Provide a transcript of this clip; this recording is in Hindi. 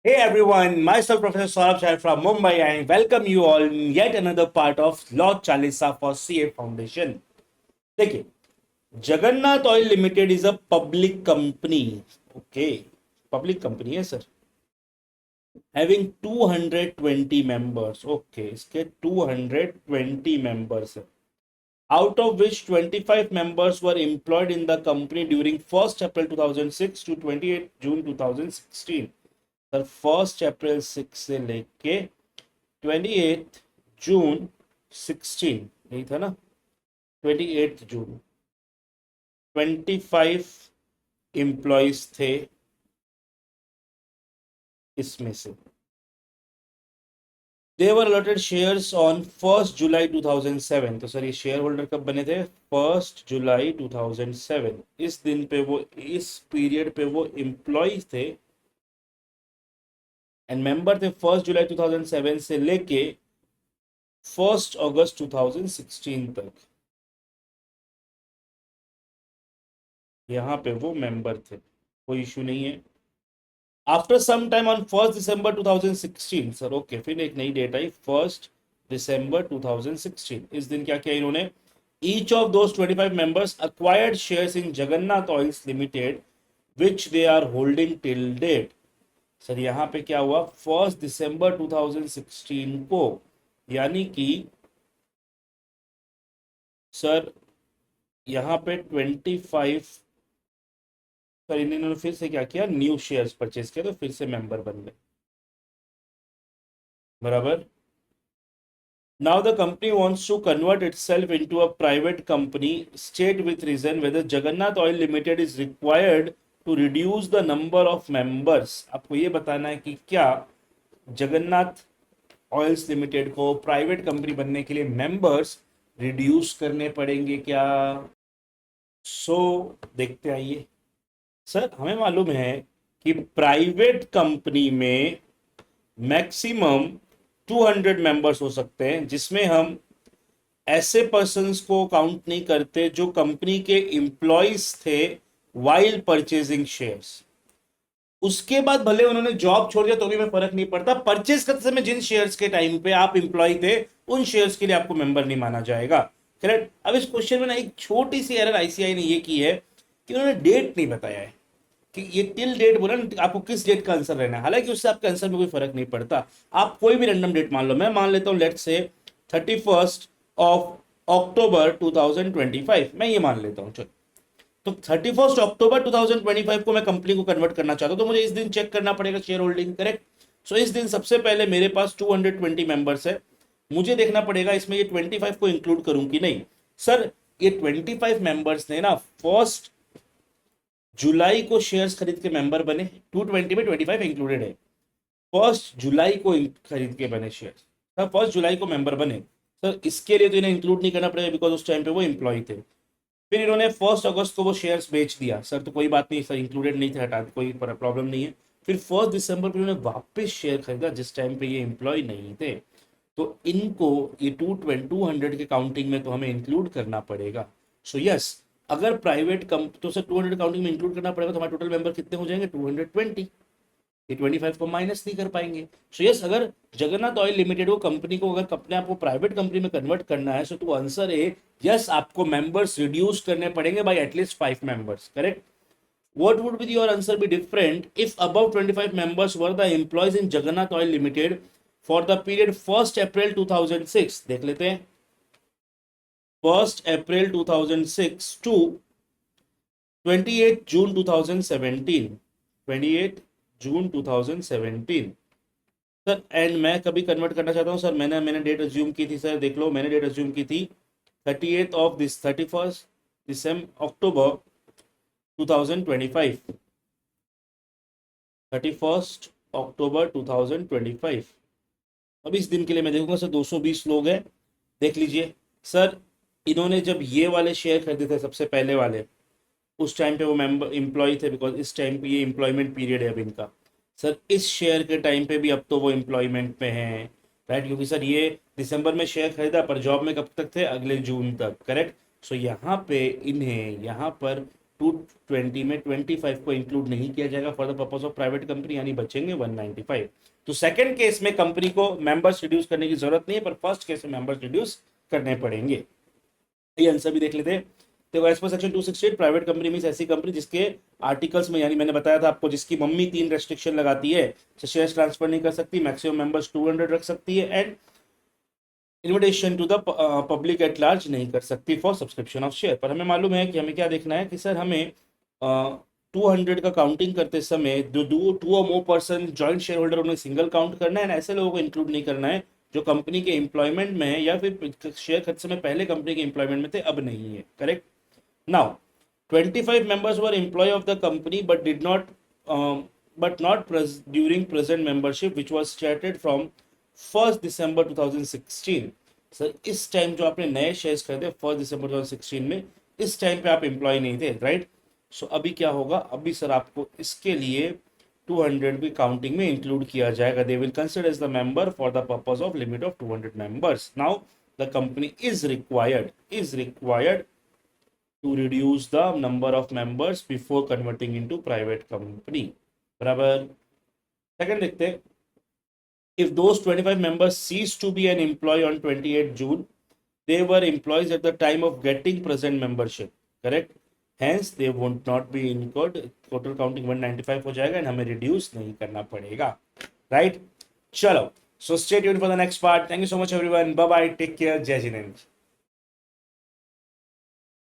Hey everyone, myself Professor Saurabh Chai from Mumbai and welcome you all in yet another part of Law Chalisa for CA Foundation. देखिए, Jagannath Oil Limited is a public company. Okay, public company है सर. Having 220 members. ओके, इसके 220 मेंबर्स है. Out of which 25 members were employed in the company during 1st April 2006 to 28 June 2016. Sir 1st April 6 से लेके 28 जून 16, यही था ना. 28 जून 25 एम्प्लॉयज थे इसमें से. They were allotted shares on 1st July 2007. तो सर ये शेयर होल्डर कब बने थे? 1st July 2007. इस दिन पे वो, इस पीरियड पे वो एम्प्लॉय थे एंड मेंबर थे 1st जुलाई 2007 से लेके 1st अगस्त 2016 तक. यहाँ पे वो मेंबर थे, कोई इशू नहीं है. After some time on 1st December 2016. Sir okay, फिर एक नई डेट आई 1st दिसंबर 2016. इस दिन क्या किया इन्होंने? Each of those 25 members acquired shares in Jagannath Oils Limited which they are holding till date. Sir यहाँ पे क्या हुआ? 1st दिसंबर 2016 को, यानी कि सर यहाँ पे 25, सर इन्होंने फिर से क्या किया? न्यू शेयर्स परचेज किया, तो फिर से मेंबर बन गए. बराबर. Now the company wants to convert itself into a private company. State with reason whether Jagannath Oil Limited is required to reduce the number of members. आपको ये बताना है कि क्या जगन्नाथ ऑयल्स लिमिटेड को प्राइवेट कंपनी बनने के लिए मेंबर्स रिड्यूस करने पड़ेंगे क्या? देखते आइए. सर हमें मालूम है कि प्राइवेट कंपनी में मैक्सिमम 200 मेंबर्स हो सकते हैं, जिसमें हम ऐसे पर्सन्स को काउंट नहीं करते जो कंपनी के एम्प्लॉयज थे वाइल परचेजिंग शेयर्स. उसके बाद भले उन्होंने जॉब छोड़ दिया तो भी में फर्क नहीं पड़ता. परचेज करते समय जिन शेयर्स के टाइम पे आप एम्प्लॉय थे, उन शेयर्स के लिए आपको मेंबर नहीं माना जाएगा. करेक्ट. अब इस क्वेश्चन में ना एक छोटी सी एरर आईसीआई ने ये की है कि उन्होंने डेट नहीं बताया है कि ये टिल डेट बोला ना, आपको किस डेट का आंसर रहना है. हालांकि उससे आपके आंसर में कोई फर्क नहीं पड़ता. आप कोई भी रैंडम डेट मान लो. मैं मान लेता हूं let's say 31st of October 2025. मैं ये मान लेता हूं. चलो, तो 31st अक्टूबर 2025 को मैं कंपनी को कन्वर्ट करना चाहता हूं, तो मुझे इस दिन चेक करना पड़ेगा शेयर होल्डिंग. करेक्ट. सो इस दिन सबसे पहले मेरे पास 220 मेंबर्स है. मुझे देखना पड़ेगा इसमें ये 25 को इंक्लूड करूं कि नहीं. सर ये 25 मेंबर्स ने ना 1st जुलाई को शेयर्स खरीद के मेंबर बने. 220 में 25 इंक्लूडेड है. 1st जुलाई को खरीद के बने शेयर्स. सर 1st जुलाई को मेंबर बने. सर इसके लिए तो इन्हें इंक्लूड नहीं करना पड़ेगा बिकॉज उस टाइम पे वो एम्प्लॉय थे. फिर इन्होंने 1st अगस्त को वो शेयर्स बेच दिया. सर तो कोई बात नहीं सर, इंक्लूडेड नहीं थे, हटा, कोई प्रॉब्लम नहीं है. फिर 1st दिसंबर को इन्होंने वापस शेयर खरीदा जिस टाइम पे ये एम्प्लॉय नहीं थे. तो इनको ये 200 के काउंटिंग में तो हमें इंक्लूड करना पड़ेगा. सो यस, अगर प्राइवेट कंपनी तो सर 200 काउंटिंग में इंक्लूड करना पड़ेगा, तो हमारे टोटल मेंबर कितने हो जाएंगे? 220. ये 25 को माइनस नहीं कर पाएंगे. सो यस, अगर जगन्नाथ ऑयल लिमिटेड को कंपनी को अगर अपने आप को प्राइवेट कंपनी में कन्वर्ट करना है, सो तो आंसर है यस, आपको मेंबर्स रिड्यूस करने पड़ेंगे bye at least 5 members. Correct. What would be your answer be different if above 25 members were the employees in Jagannath Oil Limited for the period 1st April 2006? देख लेते हैं. 1st April 2006 to 28 June 2017. 28 June 2017. Sir and मैं कभी कन्वर्ट करना चाहता हूँ. सर मैंने डेट अज्यूम की थी. सर देख लो, मैंने डेट अज्यूम की थी 31st दिसंबर अक्टूबर 2025. 31st अक्टूबर 2025. अब इस दिन के लिए मैं देखूंगा सर 220 लोग हैं. देख लीजिए सर, इन्होंने जब ये वाले शेयर खरीदे थे सबसे पहले वाले, उस टाइम पे वो मेंबर एम्प्लॉय थे बिकॉज इस टाइम पे ये एम्प्लॉयमेंट पीरियड है अब इनका. सर इस शेयर के टाइम पे भी अब तो वो एम्प्लॉयमेंट में हैं. राइट, क्योंकि सर ये दिसंबर में शेयर खरीदा पर जॉब में कब तक थे? अगले जून तक. करेक्ट. सो यहाँ पे इन्हें यहाँ पर 220 में 25 को इंक्लूड नहीं किया जाएगा for the purpose of private company, यानी बचेंगे 195। तो सेकंड केस में कंपनी को मेंबर्स रिड्यूस करने की जरूरत नहीं है, पर फर्स्ट केस में मेंबर्स रिड्यूस करने पड़ेंगे। ये आंसर भी देख लेते हैं। देखो as per section 268 private company means ऐसी कंपनी जिसके आर्टिकल्स में, यानी मैंने बताया था आपको, जिसकी मम्मी 3 रेस्ट्रिक्शन लगाती है, शेयर्स ट्रांसफर नहीं कर सकती, मैक्सिमम मेंबर्स 200 रख सकती है, and invitation to the public at large नहीं कर सकती फॉर सब्सक्रिप्शन ऑफ शेयर। पर हमें मालूम है कि हमें क्या देखना है कि सर हमें 200 का काउंटिंग करते समय जो टू और more person joint share holder उन्हें सिंगल काउंट करना है, ऐसे लोगों को इंक्लूड नहीं करना है जो कंपनी के एम्प्लॉयमेंट में है या फिर शेयर खरीदते समय पहले कंपनी के एम्प्लॉयमेंट में थे, अब नहीं है। Correct. Now 25 members were employee of the company but did not but not during present membership which was started from 1st December 2016। Sir इस टाइम जो आपने नए शेयर्स खरीदे 1st December 2016 में, इस टाइम पे आप एम्प्लॉय नहीं थे, राइट। सो अभी क्या होगा, अभी सर आपको इसके लिए 200 भी काउंटिंग में इंक्लूड किया जाएगा। They will consider as the member for the purpose of limit of 200 members. Now the company is required to reduce the number of members before converting into private company। बराबर। सेकंड देखते हैं, if those 25 members cease to be an employee on 28 June, they were employees at the time of getting present membership, correct, hence they would not be incurred, total counting 195 हो जाएगा and हमें reduce नहीं करना पड़ेगा, right। चलो, so stay tuned for the next part। thank you so much everyone, bye bye, take care, जय जिनेंद्र।